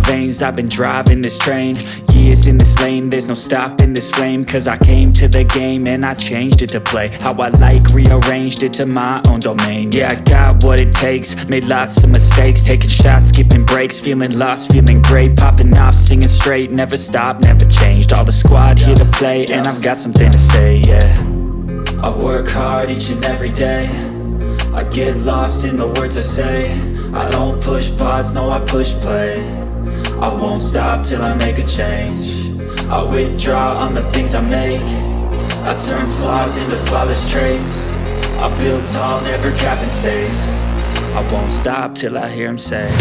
veins, I've been driving this train. Years in this lane, there's no stopping this flame. Cause I came to the game and I changed it to play how I like, rearranged it to my own domain. Yeah, I got what it takes, made lots of mistakes, taking shots, skipping breaks, feeling lost, feeling great, popping off, singing straight, never stopped, never changed. All the squad here to play, and I've got something to say, yeah. I work hard each and every day, I get lost in the words I say. I don't push pause, no I push play. I won't stop till I make a change. I withdraw on the things I make. I turn flaws into flawless traits. I build tall, never capped in space. I won't stop till I hear him say